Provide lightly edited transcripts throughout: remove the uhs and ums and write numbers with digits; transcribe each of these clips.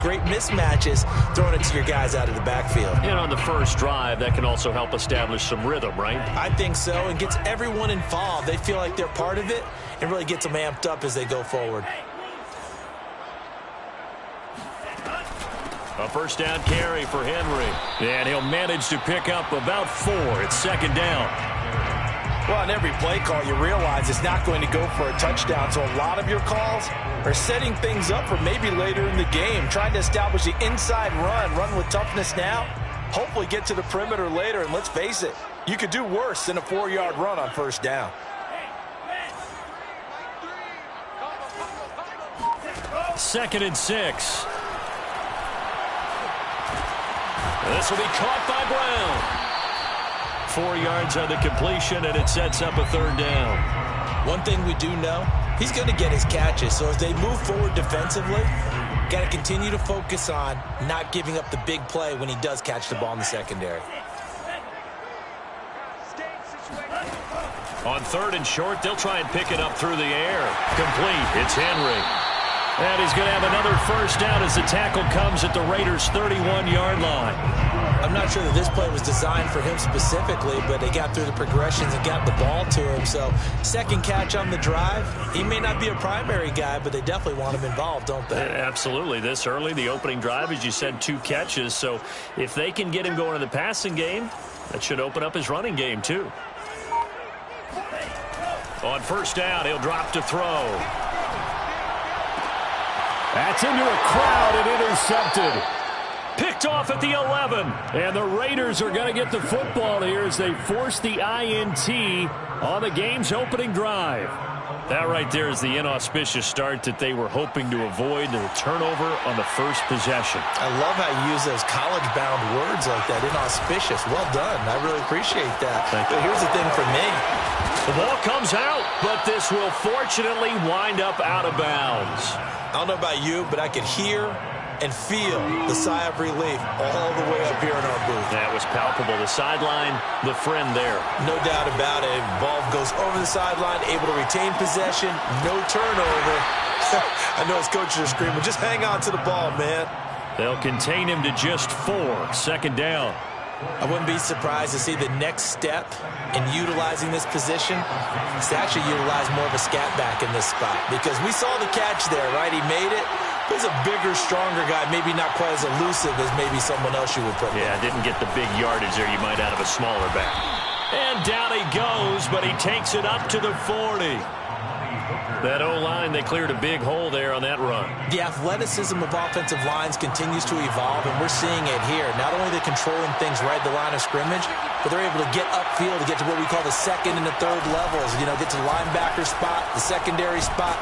Great mismatches, throwing it to your guys out of the backfield. And on the first drive, that can also help establish some rhythm, right? I think so, and gets everyone involved. They feel like they're part of it and really gets them amped up as they go forward. A first down carry for Henry. And he'll manage to pick up about 4. It's second down. Well, on every play call, you realize it's not going to go for a touchdown. So a lot of your calls are setting things up for maybe later in the game, trying to establish the inside run with toughness now, hopefully get to the perimeter later. And let's face it, you could do worse than a 4-yard run on first down. Second and 6. This will be caught by Brown. 4 yards on the completion, and it sets up a third down. One thing we do know, he's going to get his catches. So as they move forward defensively, got to continue to focus on not giving up the big play when he does catch the ball in the secondary. On third and short, they'll try and pick it up through the air. Complete. It's Henry. And he's going to have another first down as the tackle comes at the Raiders' 31-yard line. I'm not sure that this play was designed for him specifically, but they got through the progressions and got the ball to him. So second catch on the drive. He may not be a primary guy, but they definitely want him involved, don't they? Absolutely. This early, the opening drive, as you said, 2 catches. So if they can get him going in the passing game, that should open up his running game too. On first down, he'll drop to throw. That's into a crowd and intercepted. Picked off at the 11. And the Raiders are going to get the football here as they force the INT on the game's opening drive. That right there is the inauspicious start that they were hoping to avoid, the turnover on the first possession. I love how you use those college-bound words like that, inauspicious. Well done. I really appreciate that. But here's the thing for me. The ball comes out, but this will fortunately wind up out of bounds. I don't know about you, but I could hear and feel the sigh of relief all the way up here in our booth. That was palpable. The sideline, the friend there. No doubt about it. Ball goes over the sideline, able to retain possession, no turnover. I know his coaches are screaming, just hang on to the ball, man. They'll contain him to just 4. Second down. I wouldn't be surprised to see the next step in utilizing this position is to actually utilize more of a scat back in this spot, because we saw the catch there, right? He made it. He's a bigger, stronger guy, maybe not quite as elusive as maybe someone else you would put there. Yeah, didn't get the big yardage there you might out of a smaller back. And down he goes, but he takes it up to the 40. That O-line, they cleared a big hole there on that run. The athleticism of offensive lines continues to evolve, and we're seeing it here. Not only are they controlling things right at the line of scrimmage, but they're able to get upfield to get to what we call the second and the third levels. You know, get to the linebacker spot, the secondary spot.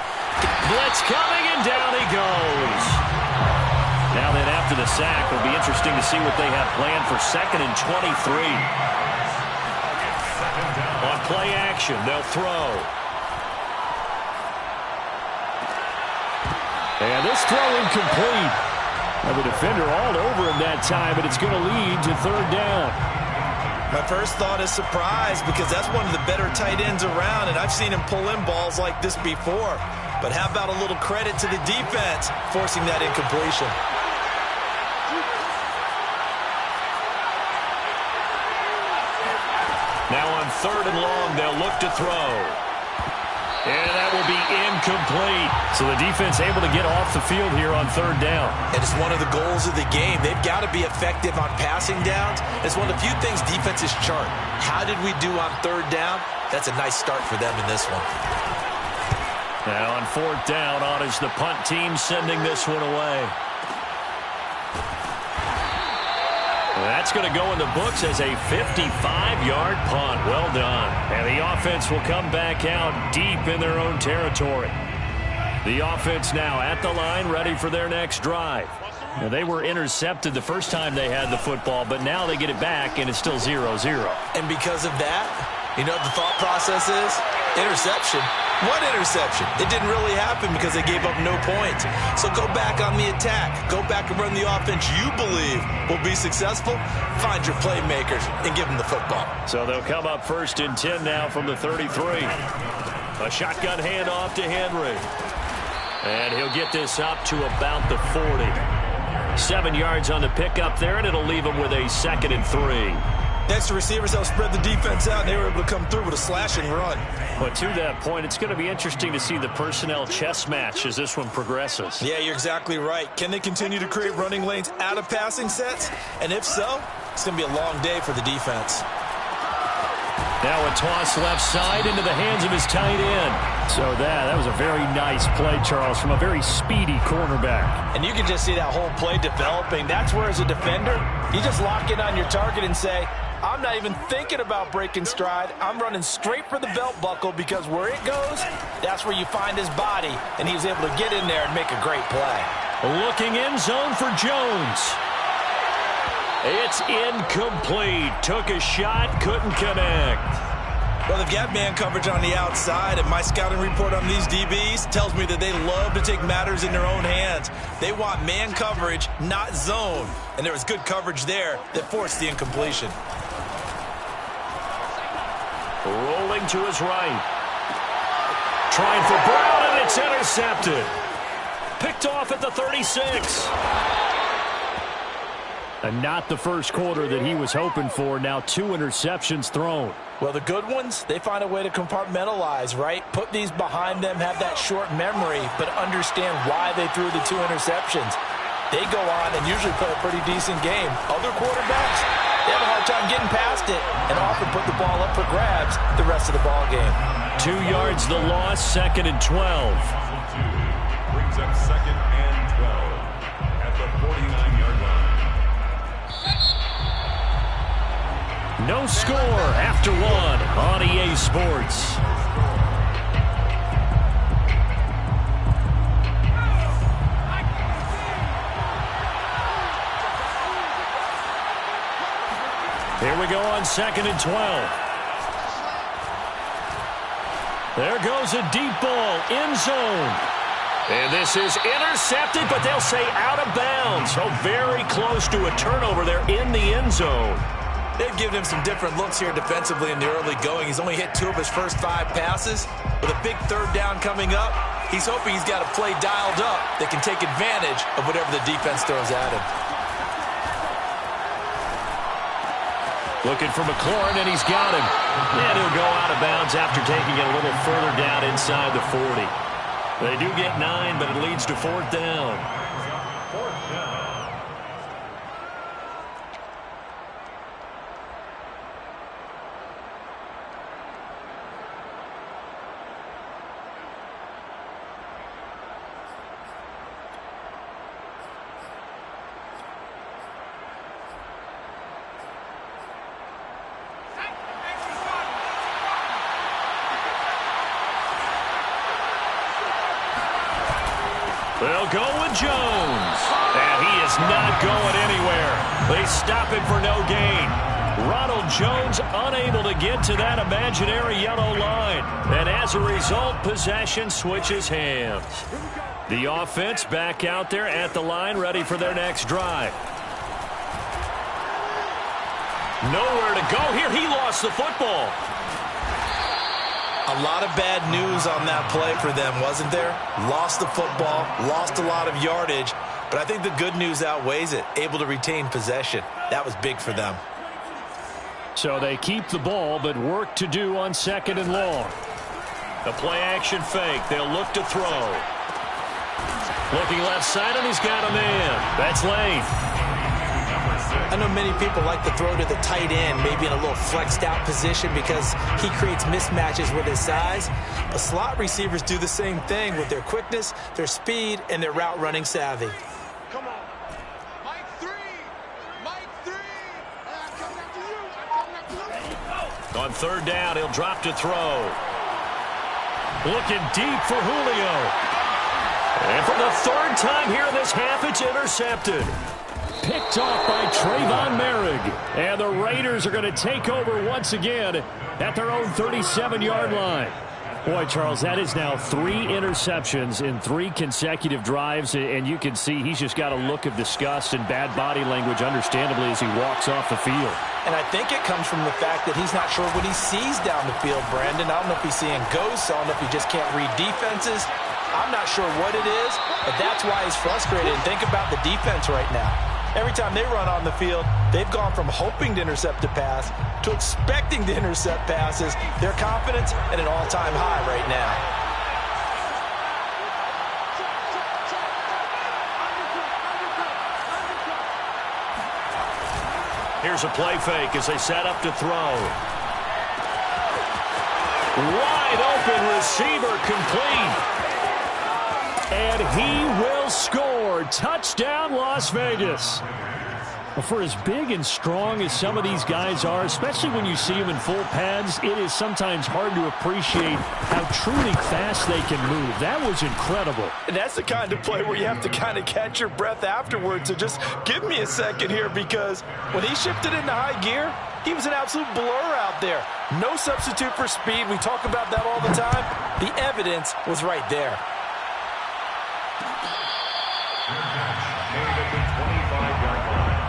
Blitz coming, and down he goes. Now then, after the sack, it'll be interesting to see what they have planned for second and 23. On play action, they'll throw. And this throw incomplete. Now the defender all over him that time, but it's going to lead to third down. My first thought is surprise, because that's one of the better tight ends around, and I've seen him pull in balls like this before. But how about a little credit to the defense forcing that incompletion? Now on third and long, they'll look to throw. And that will be incomplete. So the defense able to get off the field here on third down. And it's one of the goals of the game. They've got to be effective on passing downs. It's one of the few things defenses chart. How did we do on third down? That's a nice start for them in this one. Now on fourth down, on is the punt team sending this one away. That's going to go in the books as a 55-yard punt. Well done. And the offense will come back out deep in their own territory. The offense now at the line, ready for their next drive. Now, they were intercepted the first time they had the football, but now they get it back, and it's still 0-0. And because of that, you know what the thought process is? Interception. What interception? It didn't really happen because they gave up no points. So go back on the attack. Go back and run the offense you believe will be successful. Find your playmakers and give them the football. So they'll come up first and 10 now from the 33. A shotgun handoff to Henry. And he'll get this up to about the 40. 7 yards on the pickup there, and it'll leave them with a 2nd and 3. Next, the receivers helped spread the defense out, and they were able to come through with a slash and run. But to that point, it's going to be interesting to see the personnel chess match as this one progresses. Yeah, you're exactly right. Can they continue to create running lanes out of passing sets? And if so, it's going to be a long day for the defense. Now a toss left side into the hands of his tight end. So that was a very nice play, Charles, from a very speedy cornerback. And you can just see that whole play developing. That's where, as a defender, you just lock in on your target and say, I'm not even thinking about breaking stride. I'm running straight for the belt buckle, because where it goes, that's where you find his body. And he was able to get in there and make a great play. Looking end zone for Jones. It's incomplete. Took a shot, couldn't connect. Well, they've got man coverage on the outside, and my scouting report on these DBs tells me that they love to take matters in their own hands. They want man coverage, not zone. And there was good coverage there that forced the incompletion. Rolling to his right. Trying for Brown, and it's intercepted. Picked off at the 36. And not the first quarter that he was hoping for. Now 2 interceptions thrown. Well, the good ones, they find a way to compartmentalize, right? Put these behind them, have that short memory, but understand why they threw the 2 interceptions. They go on and usually play a pretty decent game. Other quarterbacks, they have a hard time getting past it and often put the ball up for grabs the rest of the ball game. 2 yards the loss, 2nd and 12. Brings up 2nd and 12 at the 49-yard line. No score after 1 on EA Sports. Here we go on 2nd and 12. There goes a deep ball, end zone. And this is intercepted, but they'll say out of bounds. So very close to a turnover there in the end zone. They've given him some different looks here defensively in the early going. He's only hit 2 of his first 5 passes. With a big 3rd down coming up, he's hoping he's got a play dialed up that can take advantage of whatever the defense throws at him. Looking for McLaurin, and he's got him. And he'll go out of bounds after taking it a little further down inside the 40. They do get 9, but it leads to 4th down. They'll go with Jones. And he is not going anywhere. They stop him for no gain. Ronald Jones unable to get to that imaginary yellow line. And as a result, possession switches hands. The offense back out there at the line, ready for their next drive. Nowhere to go here. He lost the football. A lot of bad news on that play for them, wasn't there? Lost the football, lost a lot of yardage, but I think the good news outweighs it. Able to retain possession. That was big for them. So they keep the ball, but work to do on 2nd and long. A play-action fake. They'll look to throw. Looking left side, and he's got a man. That's Lane. I know many people like to throw to the tight end, maybe in a little flexed out position because he creates mismatches with his size. But slot receivers do the same thing with their quickness, their speed, and their route running savvy. Come on. Mike 3. Mike 3. I'm coming after you. I'm coming after you. On 3rd down, he'll drop to throw. Looking deep for Julio. And for the 3rd time here in this half, it's intercepted. Picked off by Trayvon Merrick. And the Raiders are going to take over once again at their own 37-yard line. Boy, Charles, that is now 3 interceptions in 3 consecutive drives, and you can see he's just got a look of disgust and bad body language, understandably, as he walks off the field. And I think it comes from the fact that he's not sure what he sees down the field, Brandon. I don't know if he's seeing ghosts. I don't know if he just can't read defenses. I'm not sure what it is, but that's why he's frustrated. And think about the defense right now. Every time they run on the field, they've gone from hoping to intercept a pass to expecting to intercept passes. Their confidence at an all-time high right now. Here's a play fake as they set up to throw. Wide open receiver complete. And he will score. Touchdown, Las Vegas. Well, for as big and strong as some of these guys are, especially when you see them in full pads, it is sometimes hard to appreciate how truly fast they can move. That was incredible. And that's the kind of play where you have to kind of catch your breath afterwards. So just give me a second here, because when he shifted into high gear, he was an absolute blur out there. No substitute for speed. We talk about that all the time. The evidence was right there. Made at the 25-yard line.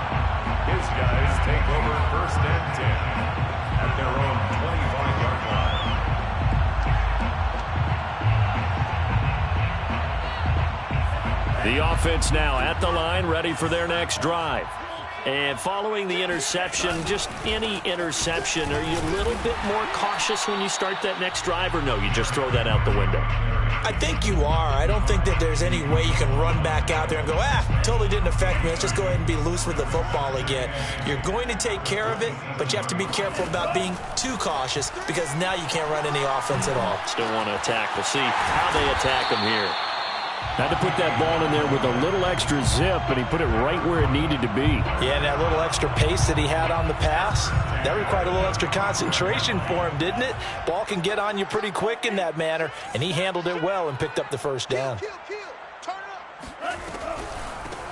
His guys take over 1st and 10 at their own 25-yard line. The offense now at the line, ready for their next drive. And following the interception, just any interception, are you a little bit more cautious when you start that next drive, or no, you just throw that out the window? I think you are. I don't think that there's any way you can run back out there and go, totally didn't affect me. Let's just go ahead and be loose with the football again. You're going to take care of it, but you have to be careful about being too cautious, because now you can't run any offense at all. Still want to attack. We'll see how they attack him here. Had to put that ball in there with a little extra zip, and he put it right where it needed to be. Yeah, and that little extra pace that he had on the pass, that required a little extra concentration for him, didn't it? Ball can get on you pretty quick in that manner, and he handled it well and picked up the first down.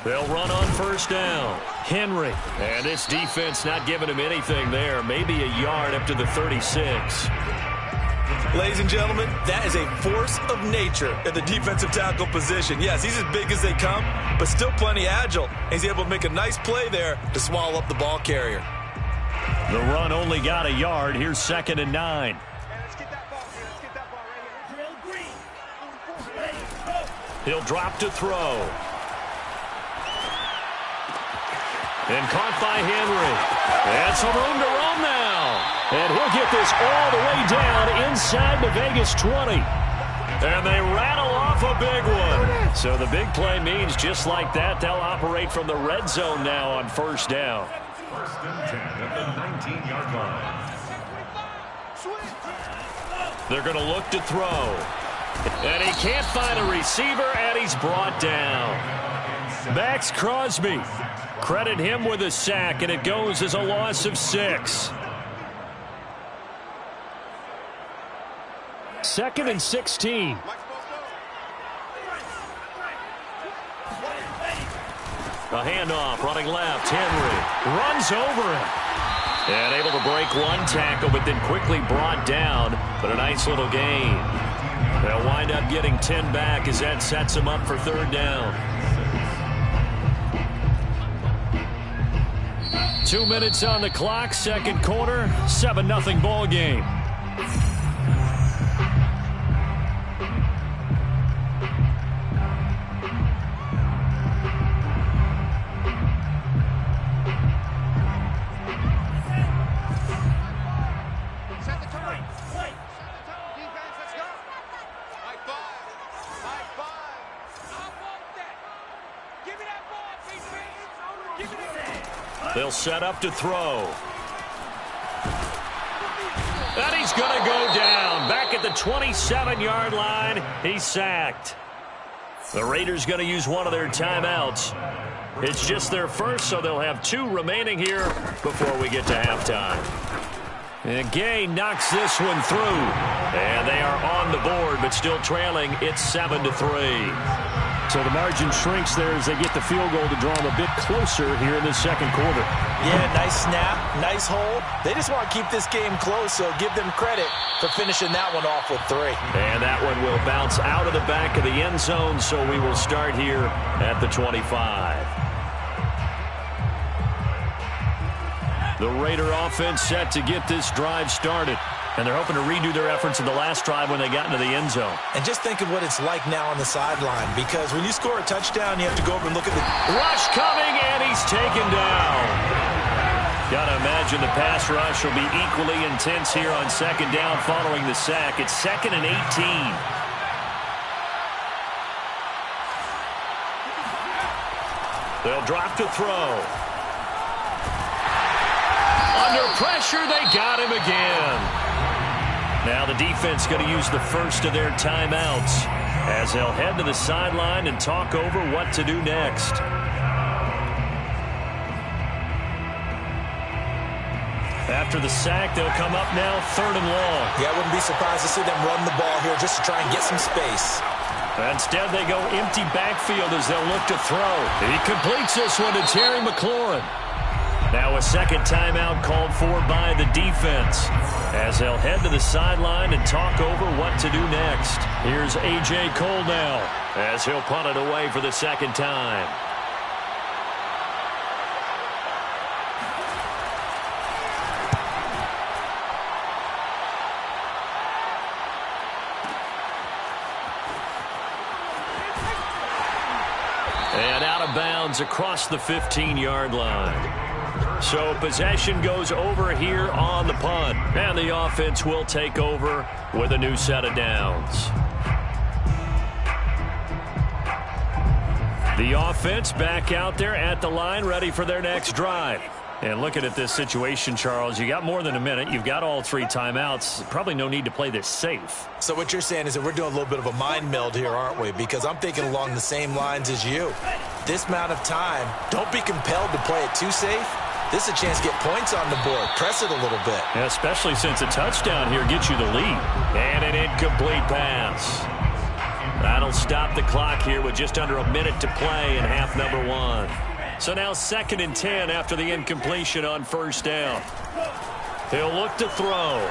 They'll run on 1st down. Henry. And this defense not giving him anything there. Maybe a yard up to the 36. Ladies and gentlemen, that is a force of nature at the defensive tackle position. Yes, he's as big as they come, but still plenty agile. He's able to make a nice play there to swallow up the ball carrier. The run only got a yard. Here's 2nd and 9. He'll drop to throw. And caught by Henry. And some room to run now. And he'll get this all the way down inside the Vegas 20. And they rattle off a big one. So the big play means just like that, they'll operate from the red zone now on 1st down. 1st and 10 at the 19-yard line. They're going to look to throw. And he can't find a receiver, and he's brought down. Max Crosby. Credit him with a sack, and it goes as a loss of 6. 2nd and 16. A handoff, running left. Henry runs over him. And able to break one tackle, but then quickly brought down. But a nice little gain. They'll wind up getting 10 back as that sets them up for 3rd down. 2 minutes on the clock, 2nd quarter, 7-0 ball game. They'll set up to throw. And he's going to go down. Back at the 27-yard line, he's sacked. The Raiders going to use one of their timeouts. It's just their first, so they'll have 2 remaining here before we get to halftime. And Gay knocks this one through. And they are on the board, but still trailing. It's 7-3. So the margin shrinks there as they get the field goal to draw them a bit closer here in this second quarter. Yeah, nice snap, nice hold. They just want to keep this game close, so give them credit for finishing that one off with 3. And that one will bounce out of the back of the end zone, so we will start here at the 25. The Raider offense set to get this drive started. And they're hoping to redo their efforts in the last drive when they got into the end zone. And just think of what it's like now on the sideline, because when you score a touchdown, you have to go over and look at the rush coming, and he's taken down. Gotta imagine the pass rush will be equally intense here on second down following the sack. It's 2nd and 18. They'll drop to throw. Under pressure, they got him again. Now the defense going to use the first of their timeouts as they'll head to the sideline and talk over what to do next. After the sack, they'll come up now 3rd and long. Yeah, I wouldn't be surprised to see them run the ball here just to try and get some space. Instead, they go empty backfield as they'll look to throw. He completes this one to Terry McLaurin. Now a second timeout called for by the defense as they'll head to the sideline and talk over what to do next. Here's A.J. Cole now as he'll punt it away for the second time. And out of bounds across the 15-yard line. So possession goes over here on the punt. And the offense will take over with a new set of downs. The offense back out there at the line ready for their next drive. And looking at this situation, Charles, you got more than a minute. You've got all 3 timeouts. Probably no need to play this safe. So what you're saying is that we're doing a little bit of a mind meld here, aren't we? Because I'm thinking along the same lines as you. This amount of time, don't be compelled to play it too safe. This is a chance to get points on the board. Press it a little bit. Yeah, especially since a touchdown here gets you the lead. And an incomplete pass. That'll stop the clock here with just under a minute to play in half number 1. So now 2nd and 10 after the incompletion on first down. He'll look to throw.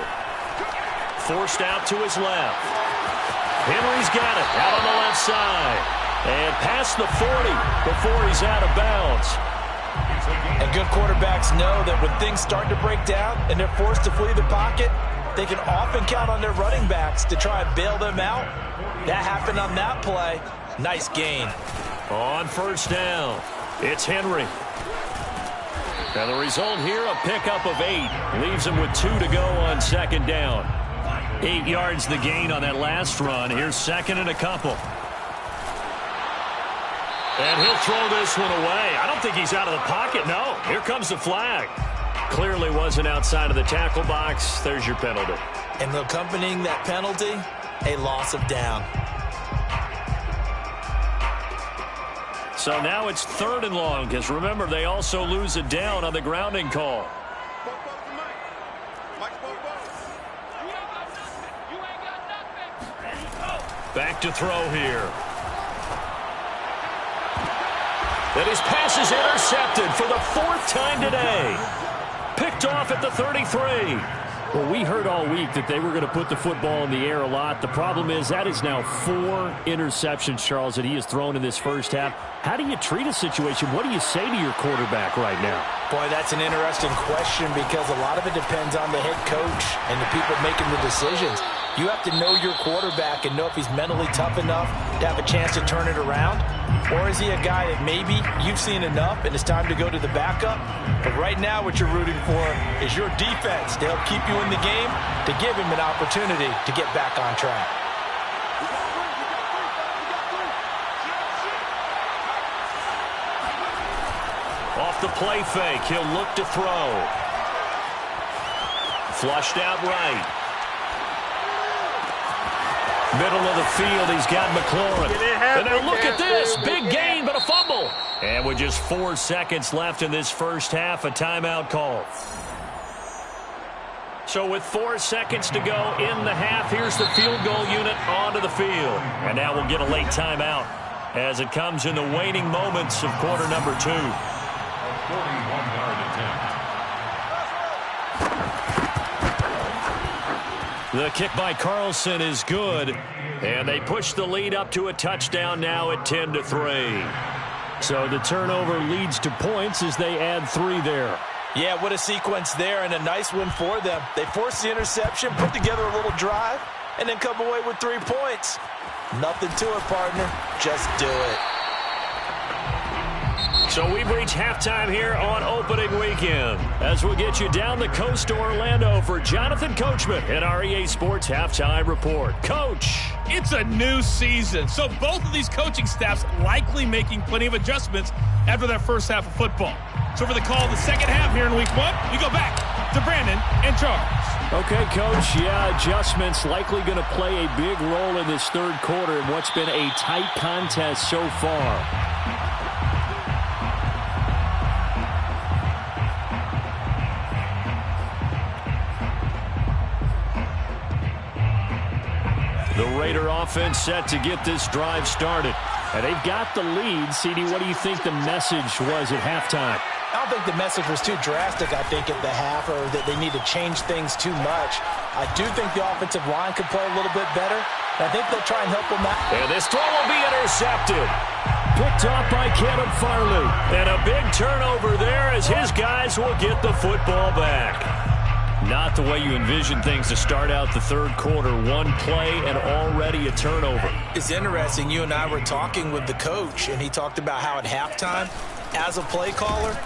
Forced out to his left. Henry's got it out on the left side. And past the 40 before he's out of bounds. And good quarterbacks know that when things start to break down and they're forced to flee the pocket, they can often count on their running backs to try and bail them out. That happened on that play. Nice gain. On first down, it's Henry. And the result here, a pickup of 8. Leaves him with 2 to go on second down. 8 yards the gain on that last run. Here's 2nd and a couple. And he'll throw this one away. I don't think he's out of the pocket. No, here comes the flag. Clearly wasn't outside of the tackle box. There's your penalty. And accompanying that penalty, a loss of down. So now it's 3rd and long, because remember, they also lose a down on the grounding call. Back to throw here. And his pass is intercepted for the 4th time today. Picked off at the 33. Well, we heard all week that they were going to put the football in the air a lot. The problem is that is now 4 interceptions, Charles, that he has thrown in this first half. How do you treat a situation? What do you say to your quarterback right now? Boy, that's an interesting question because a lot of it depends on the head coach and the people making the decisions. You have to know your quarterback and know if he's mentally tough enough to have a chance to turn it around. Or is he a guy that maybe you've seen enough and it's time to go to the backup? But right now what you're rooting for is your defense to help keep you in the game, to give him an opportunity to get back on track. Off the play fake, he'll look to throw. Flushed out right. Middle of the field, he's got McLaurin. And now look at this. Big gain, but a fumble. And with just 4 seconds left in this first half, a timeout call. So with 4 seconds to go in the half, here's the field goal unit onto the field. And now we'll get a late timeout as it comes in the waning moments of quarter number 2. A 41-yard attempt. The kick by Carlson is good, and they push the lead up to a touchdown now at 10-3. So the turnover leads to points as they add 3 there. Yeah, what a sequence there, and a nice win for them. They forced the interception, put together a little drive, and then come away with 3 points. Nothing to it, partner. Just do it. So we've reached halftime here on opening weekend as we'll get you down the coast to Orlando for Jonathan Coachman at our EA Sports Halftime Report. Coach. It's a new season, so both of these coaching staffs likely making plenty of adjustments after their first half of football. So for the call of the second half here in week 1, we go back to Brandon and Charles. Okay, Coach, yeah, adjustments likely going to play a big role in this third quarter in what's been a tight contest so far. The Raider offense set to get this drive started. And they've got the lead. CD, what do you think the message was at halftime? I don't think the message was too drastic, I think, at the half, or that they need to change things too much. I do think the offensive line could play a little bit better. I think they'll try and help them out. And this throw will be intercepted. Picked off by Caleb Farley. And a big turnover there as his guys will get the football back. Not the way you envision things to start out the third quarter. One play and already a turnover. It's interesting. You and I were talking with the coach, and he talked about how at halftime, as a play caller,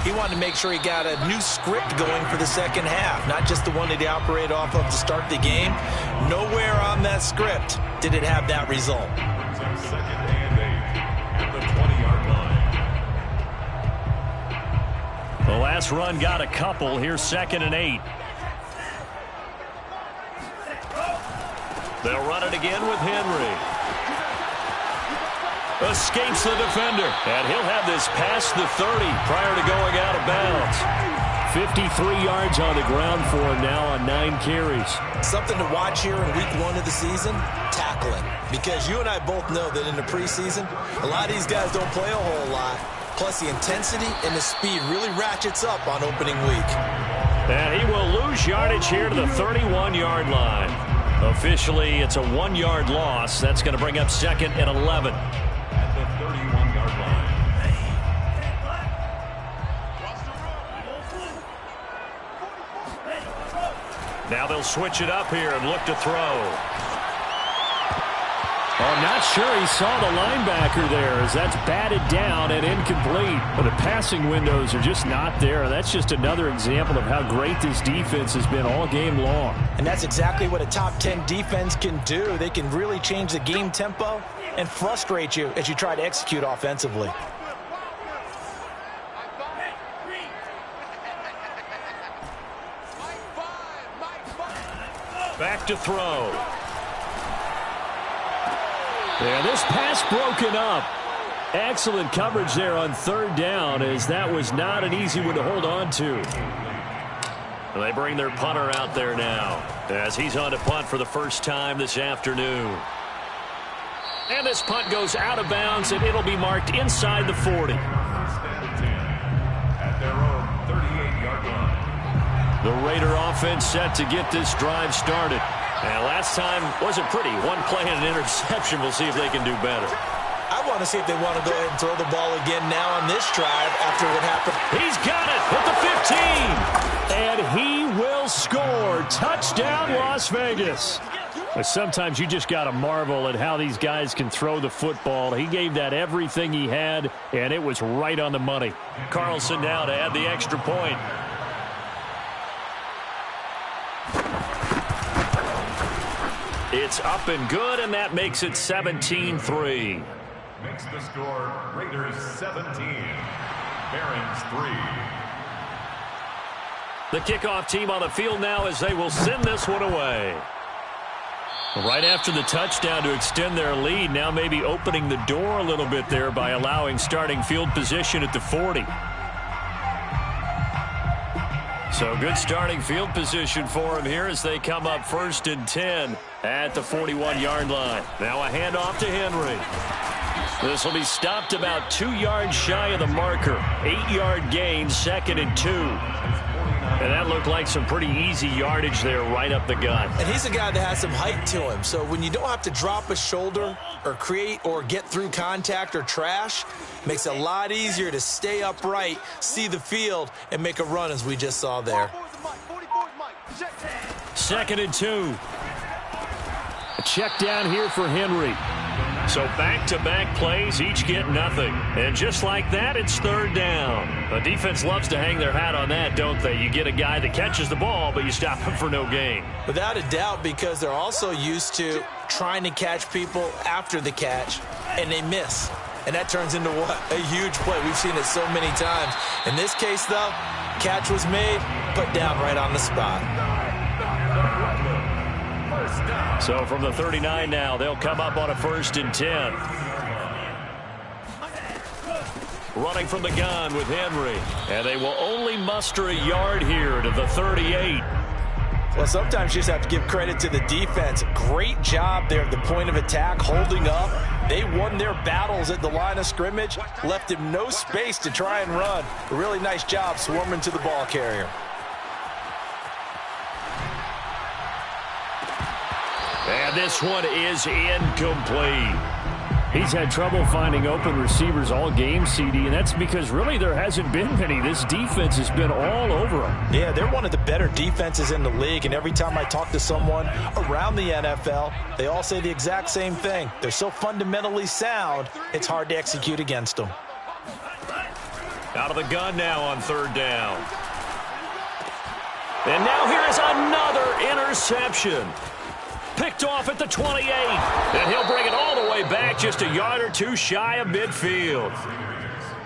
he wanted to make sure he got a new script going for the second half, not just the one that he operated off of to start the game. Nowhere on that script did it have that result. Second and 8 at the 20-yard line. The last run got a couple. Here's 2nd and 8. They'll run it again with Henry. Escapes the defender. And he'll have this past the 30 prior to going out of bounds. 53 yards on the ground for him now on 9 carries. Something to watch here in week 1 of the season, tackling. Because you and I both know that in the preseason, a lot of these guys don't play a whole lot. Plus the intensity and the speed really ratchets up on opening week. And he will lose yardage here to the 31-yard line. Officially, it's a 1-yard loss. That's going to bring up 2nd and 11. At the 31-yard line. Now they'll switch it up here and look to throw. Oh, I'm not sure he saw the linebacker there as that's batted down and incomplete. But the passing windows are just not there. That's just another example of how great this defense has been all game long. And that's exactly what a top 10 defense can do. They can really change the game tempo and frustrate you as you try to execute offensively. Back to throw. Yeah, this pass broken up. Excellent coverage there on 3rd down as that was not an easy one to hold on to. And they bring their punter out there now as he's on to punt for the first time this afternoon. And this punt goes out of bounds, and it'll be marked inside the 40. 1st and 10 at their own 38-yard line. The Raider offense set to get this drive started. And last time wasn't pretty. One play and an interception. We'll see if they can do better. I want to see if they want to go ahead and throw the ball again now on this drive after what happened. He's got it at the 15. And he will score. Touchdown, Las Vegas. But sometimes you just got to marvel at how these guys can throw the football. He gave that everything he had, and it was right on the money. Carlson now to add the extra point. It's up and good, and that makes it 17-3. Makes the score Raiders 17, Barons 3. The kickoff team on the field now as they will send this one away. Right after the touchdown to extend their lead, now maybe opening the door a little bit there by allowing starting field position at the 40. So good starting field position for them here as they come up 1st and 10 at the 41-yard line. Now a handoff to Henry. This will be stopped about 2 yards shy of the marker. 8-yard gain, 2nd and 2. And that looked like some pretty easy yardage there right up the gut. And he's a guy that has some height to him. So when you don't have to drop a shoulder or create or get through contact or trash, makes it a lot easier to stay upright, see the field, and make a run as we just saw there. 2nd and 2. A check down here for Henry. So back-to-back plays, each get nothing. And just like that, it's 3rd down. The defense loves to hang their hat on that, don't they? You get a guy that catches the ball, but you stop him for no gain. Without a doubt, because they're also used to trying to catch people after the catch, and they miss. And that turns into what? A huge play. We've seen it so many times. In this case, though, catch was made, put down right on the spot. So from the 39 now, they'll come up on a 1st and 10. Running from the gun with Henry. And they will only muster a yard here to the 38. Well, sometimes you just have to give credit to the defense. Great job there at the point of attack, holding up. They won their battles at the line of scrimmage, left him no space to try and run. A really nice job swarming to the ball carrier. And this one is incomplete. He's had trouble finding open receivers all game, CD, and that's because really there hasn't been many. This defense has been all over them. Yeah, they're one of the better defenses in the league, and every time I talk to someone around the NFL, they all say the exact same thing. They're so fundamentally sound, it's hard to execute against them. Out of the gun now on 3rd down. And now here is another interception. Picked off at the 28. And he'll bring it all the way back just a yard or two shy of midfield.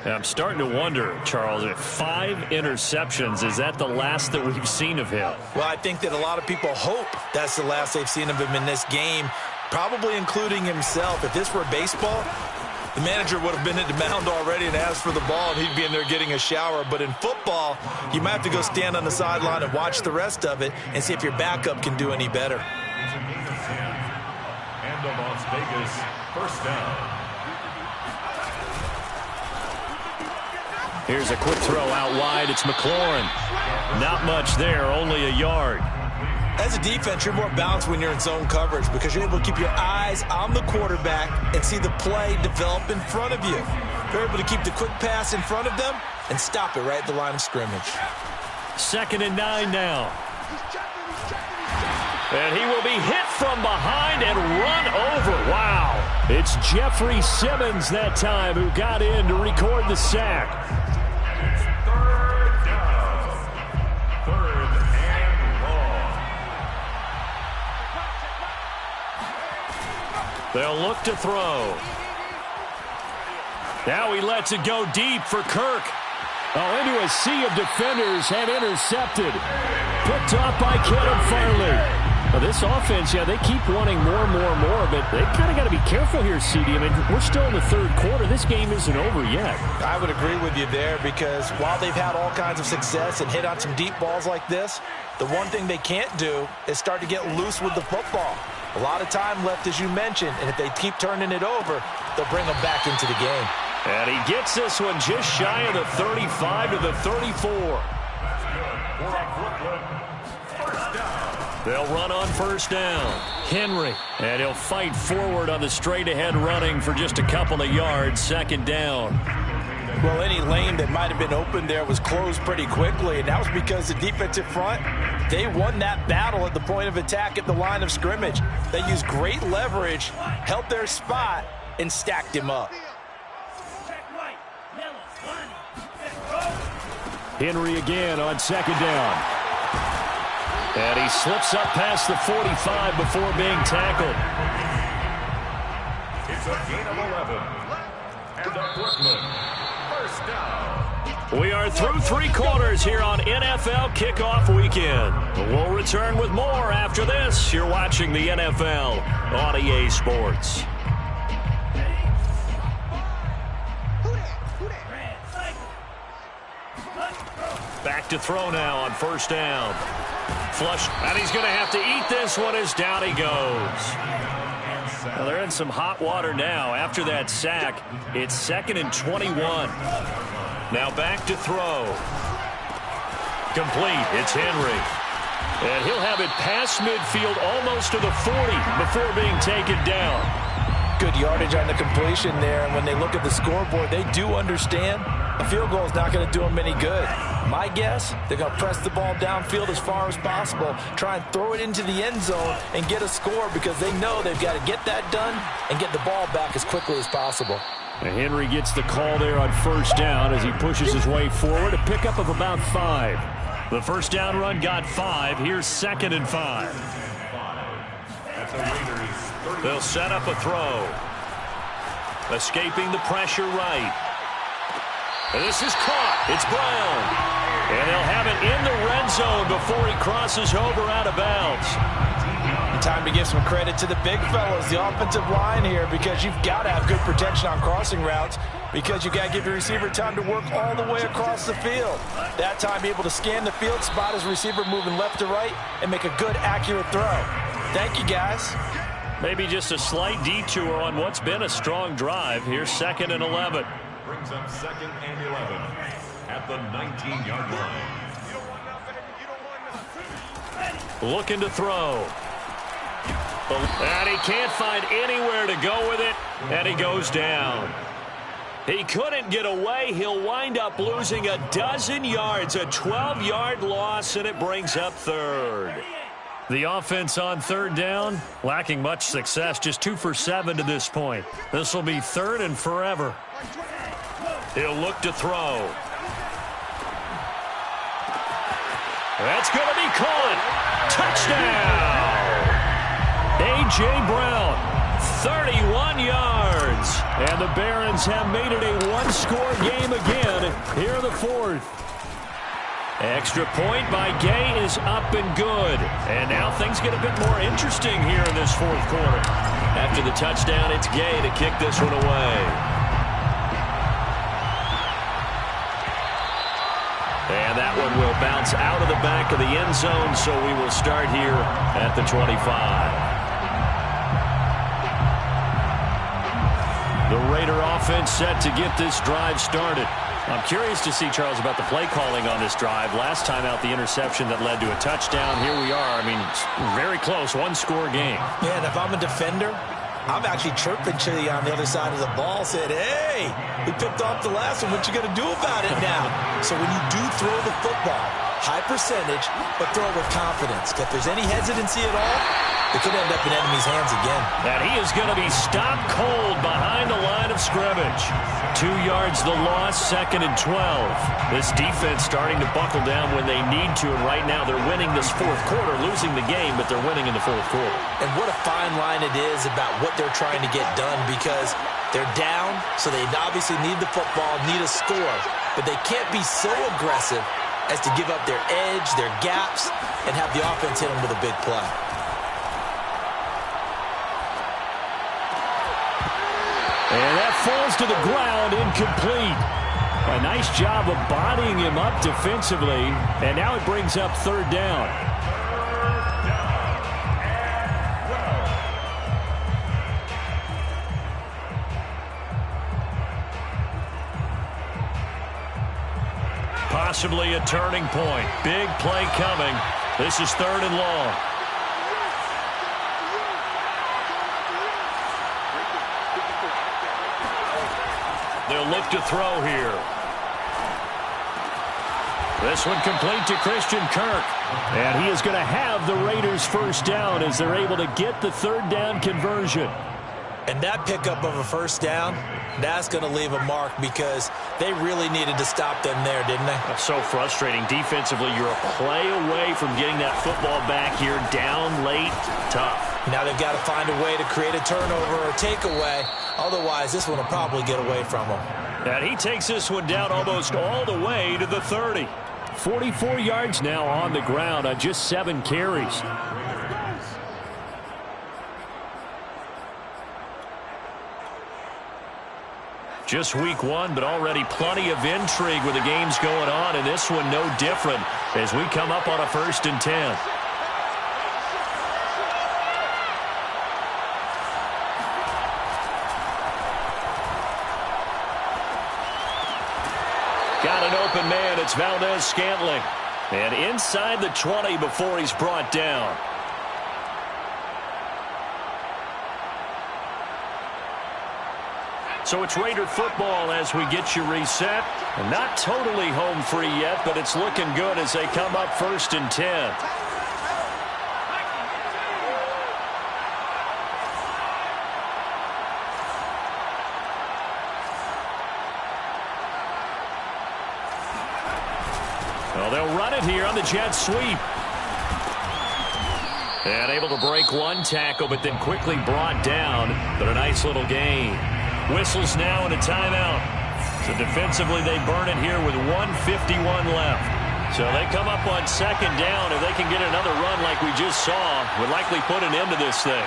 And I'm starting to wonder, Charles, if 5 interceptions, is that the last that we've seen of him? Well, I think that a lot of people hope that's the last they've seen of him in this game, probably including himself. If this were baseball, the manager would have been at the mound already and asked for the ball, and he'd be in there getting a shower. But in football, you might have to go stand on the sideline and watch the rest of it and see if your backup can do any better. And the Las Vegas 1st down. Here's a quick throw out wide. It's McLaurin. Not much there, only a yard. As a defense, you're more balanced when you're in zone coverage because you're able to keep your eyes on the quarterback and see the play develop in front of you. You're able to keep the quick pass in front of them and stop it right at the line of scrimmage. 2nd and 9 now. And he will be hit from behind and run over. Wow. It's Jeffrey Simmons that time who got in to record the sack. It's 3rd down. 3rd and long. They'll look to throw. Now he lets it go deep for Kirk. Oh, into a sea of defenders and intercepted. Picked off by Caleb Farley. Well, this offense, yeah, they keep wanting more and more and more, but they kind of got to be careful here, CD. I mean, we're still in the 3rd quarter. This game isn't over yet. I would agree with you there because while they've had all kinds of success and hit on some deep balls like this, the one thing they can't do is start to get loose with the football. A lot of time left, as you mentioned, and if they keep turning it over, they'll bring them back into the game. And he gets this one just shy of the 35 to the 34. They'll run on 1st down. Henry. And he'll fight forward on the straight-ahead running for just a couple of yards. 2nd down. Well, any lane that might have been open there was closed pretty quickly, and that was because the defensive front, they won that battle at the point of attack at the line of scrimmage. They used great leverage, held their spot, and stacked him up. Henry again on 2nd down. And he slips up past the 45 before being tackled. It's a gain of 11. And a Brooklyn 1st down. We are through 3 quarters here on NFL Kickoff Weekend. We'll return with more after this. You're watching the NFL on EA Sports. Back to throw now on 1st down. Flush, and he's going to have to eat this one as down he goes. Well, they're in some hot water now. After that sack, it's 2nd and 21. Now back to throw. Complete. It's Henry. And he'll have it past midfield almost to the 40 before being taken down. Good yardage on the completion there. And when they look at the scoreboard, they do understand a field goal is not going to do them any good. My guess, they're going to press the ball downfield as far as possible, try and throw it into the end zone and get a score because they know they've got to get that done and get the ball back as quickly as possible. And Henry gets the call there on first down as he pushes his way forward, a pickup of about 5. The first down run got 5. Here's 2nd and 5. They'll set up a throw. Escaping the pressure right. And this is caught. It's Brown. And they'll have it in the red zone before he crosses over out of bounds. Time to give some credit to the big fellas, the offensive line here, because you've got to have good protection on crossing routes because you've got to give your receiver time to work all the way across the field. That time, be able to scan the field, spot his receiver moving left to right, and make a good, accurate throw. Thank you, guys. Maybe just a slight detour on what's been a strong drive. Here's 2nd and 11. Brings up 2nd and 11 at the 19-yard line. Looking to throw. And he can't find anywhere to go with it, and he goes down. He couldn't get away. He'll wind up losing a dozen yards, a 12-yard loss, and it brings up 3rd. The offense on 3rd down, lacking much success, just 2 for 7 to this point. This will be 3rd and forever. He'll look to throw. That's going to be caught. Touchdown! A.J. Brown, 31 yards. And the Barons have made it a one-score game again here in the 4th. Extra point by Gay is up and good. And now things get a bit more interesting here in this 4th quarter. After the touchdown, it's Gay to kick this one away. And that one will bounce out of the back of the end zone, so we will start here at the 25. The Raider offense set to get this drive started. I'm curious to see, Charles, about the play calling on this drive. Last time out, the interception that led to a touchdown. Here we are. I mean, very close, one-score game. Yeah, and if I'm a defender, I'm actually chirping to you on the other side of the ball, said, hey, we picked off the last one. What you going to do about it now? So when you do throw the football, high percentage, but throw it with confidence. If there's any hesitancy at all, it could end up in enemy's hands again. And he is going to be stopped cold behind the line of scrimmage. 2 yards the loss, 2nd and 12. This defense starting to buckle down when they need to, and right now they're winning this 4th quarter, losing the game, but they're winning in the 4th quarter. And what a fine line it is about what they're trying to get done, because they're down, so they obviously need the football, need a score, but they can't be so aggressive as to give up their edge, their gaps, and have the offense hit them with a big play. And that falls to the ground, incomplete. A nice job of bodying him up defensively, and now it brings up 3rd down. Possibly a turning point. Big play coming. This is 3rd and long. They'll look to throw here. This one complete to Christian Kirk. And he is going to have the Raiders' first down as they're able to get the 3rd down conversion. And that pickup of a first down, that's going to leave a mark because they really needed to stop them there, didn't they? That's so frustrating. Defensively, you're a play away from getting that football back here. Down late, tough. Now they've got to find a way to create a turnover or takeaway. Otherwise, this one will probably get away from them. And he takes this one down almost all the way to the 30. 44 yards now on the ground on just 7 carries. Just week 1, but already plenty of intrigue with the games going on, and this one no different as we come up on a 1st and 10. open man, it's Valdez-Scantling. And inside the 20 before he's brought down. So it's Raider football as we get you reset. And not totally home free yet, but it's looking good as they come up 1st and 10. Well, they'll run it here on the jet sweep. And able to break one tackle, but then quickly brought down. But a nice little gain. Whistles now in a timeout. So defensively, they burn it here with 1:51 left. So they come up on 2nd down. If they can get another run like we just saw, would likely put an end to this thing.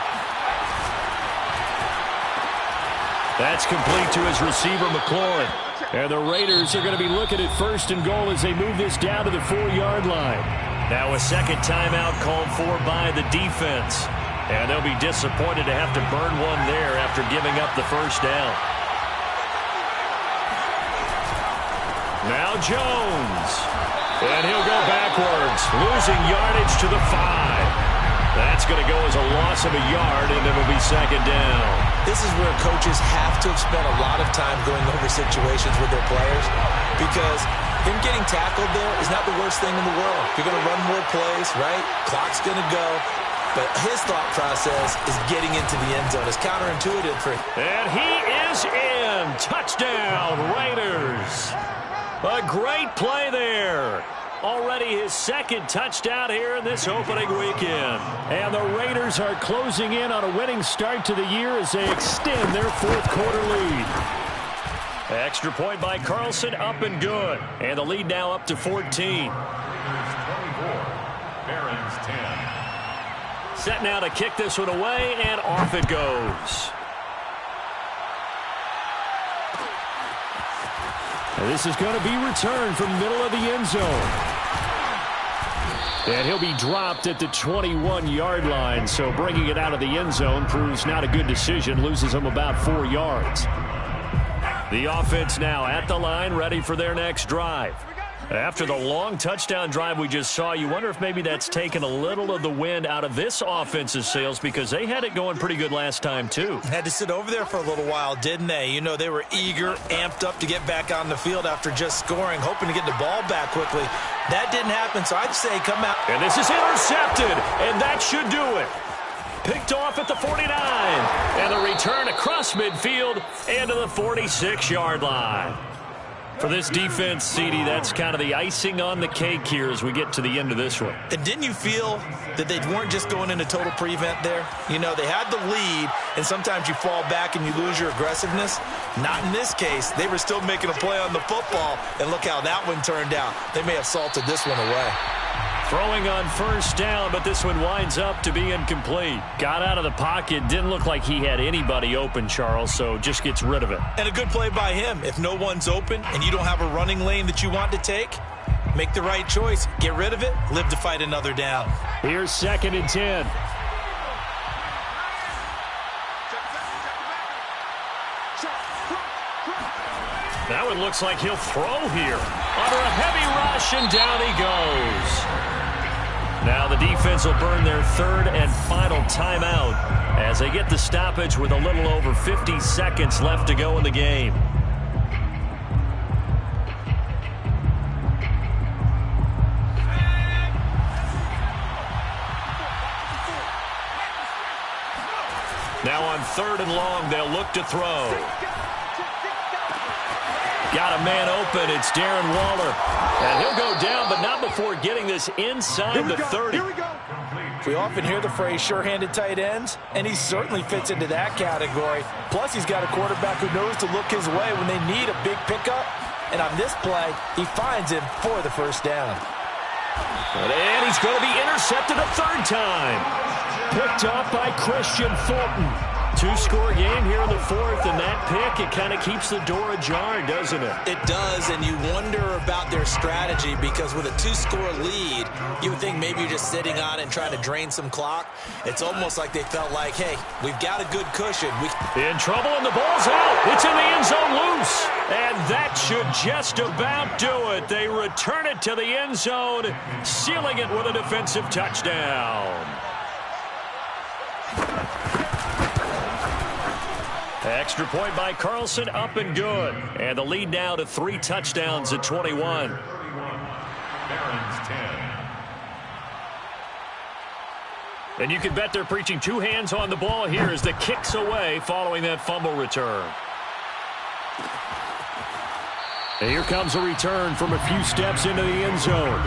That's complete to his receiver, McLaurin. And the Raiders are going to be looking at 1st and goal as they move this down to the 4-yard line. Now a second timeout called for by the defense. And they'll be disappointed to have to burn one there after giving up the 1st down. Now Jones. And he'll go backwards, losing yardage to the 5. That's going to go as a loss of a yard, and it'll be 2nd down. This is where coaches have to have spent a lot of time going over situations with their players, because him getting tackled there is not the worst thing in the world. You're going to run more plays, right? Clock's going to go. But his thought process is getting into the end zone. It's counterintuitive for him. And he is in. Touchdown, Raiders. A great play there. Already his 2nd touchdown here in this opening weekend. And the Raiders are closing in on a winning start to the year as they extend their 4th quarter lead. Extra point by Carlson, up and good. And the lead now up to 14. 24. Barron's 10. Set now to kick this one away, and off it goes. And this is going to be returned from middle of the end zone. And he'll be dropped at the 21-yard line, so bringing it out of the end zone proves not a good decision, loses him about 4 yards. The offense now at the line, ready for their next drive. After the long touchdown drive we just saw, you wonder if maybe that's taken a little of the wind out of this offense's sails, because they had it going pretty good last time, too. Had to sit over there for a little while, didn't they? You know, they were eager, amped up to get back on the field after just scoring, hoping to get the ball back quickly. That didn't happen, so I'd say come out. And this is intercepted, and that should do it. Picked off at the 49, and the return across midfield and to the 46-yard line. For this defense, CD, that's kind of the icing on the cake here as we get to the end of this one. And didn't you feel that they weren't just going into total prevent there? You know, they had the lead, and sometimes you fall back and you lose your aggressiveness. Not in this case. They were still making a play on the football, and look how that one turned out. They may have salted this one away. Throwing on 1st down, but this one winds up to be incomplete. Got out of the pocket, didn't look like he had anybody open, Charles, so just gets rid of it. And a good play by him. If no one's open and you don't have a running lane that you want to take, make the right choice. Get rid of it, live to fight another down. Here's 2nd and 10. That one looks like he'll throw here. Under a heavy rush, and down he goes. Now the defense will burn their 3rd and final timeout as they get the stoppage with a little over 50 seconds left to go in the game. Now on 3rd and long, they'll look to throw. Got a man open. It's Darren Waller. And he'll go down, but not before getting this inside the 30. Here we go. We often hear the phrase sure-handed tight ends, and he certainly fits into that category. Plus, he's got a quarterback who knows to look his way when they need a big pickup. And on this play, he finds him for the 1st down. And he's going to be intercepted a 3rd time. Picked off by Christian Fulton. Two-score game here in the fourth, and that pick, it kind of keeps the door ajar, doesn't it? It does, and you wonder about their strategy because with a two-score lead, you would think maybe you're just sitting on it and trying to drain some clock. It's almost like they felt like, hey, we've got a good cushion. In trouble, and the ball's out. It's in the end zone loose. And that should just about do it. They return it to the end zone, sealing it with a defensive touchdown. Extra point by Carlson, up and good. And the lead now to 3 touchdowns at 21. Barron's 10. And you can bet they're preaching 2 hands on the ball here as the kick's away following that fumble return. And here comes a return from a few steps into the end zone.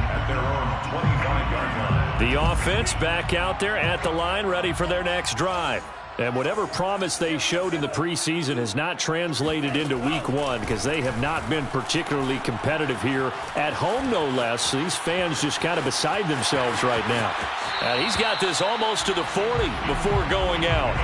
At their own 25-yard line. The offense back out there at the line, ready for their next drive. And whatever promise they showed in the preseason has not translated into week 1 because they have not been particularly competitive here at home, no less. These fans just kind of beside themselves right now. And he's got this almost to the 40 before going out.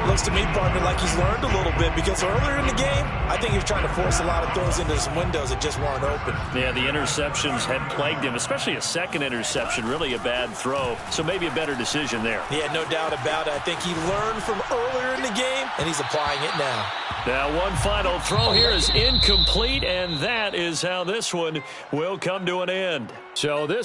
Looks to me, partner, like he's learned a little bit because earlier in the game, I think he was trying to force a lot of throws into some windows that just weren't open. Yeah, the interceptions had plagued him, especially a second interception, really a bad throw. So maybe a better decision there. Yeah, no doubt about it. I think he learned from earlier in the game, and he's applying it now. Now, one final throw here is incomplete, and that is how this one will come to an end. So this